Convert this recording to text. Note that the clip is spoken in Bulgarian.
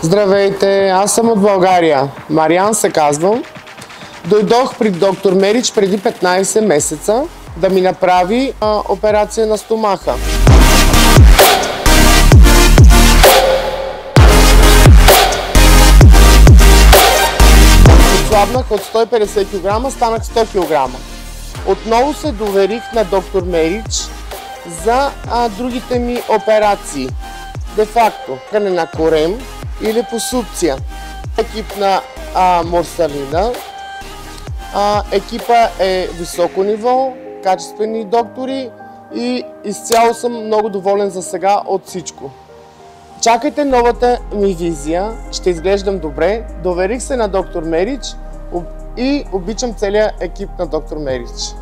Здравейте, аз съм от България. Мариан се казвам. Дойдох при доктор Мерич преди 15 месеца да ми направи операция на стомаха. Отслабнах от 150 кг, станах 100 кг. Отново се доверих на доктор Мерич за другите ми операции. Де-факто, хранене на корем и липосукция. Екип на Морсалина. Екипа е високо ниво, качествени доктори и изцяло съм много доволен за сега от всичко. Чакайте новата ми визия, ще изглеждам добре, доверих се на доктор Мерич и обичам целия екип на доктор Мерич.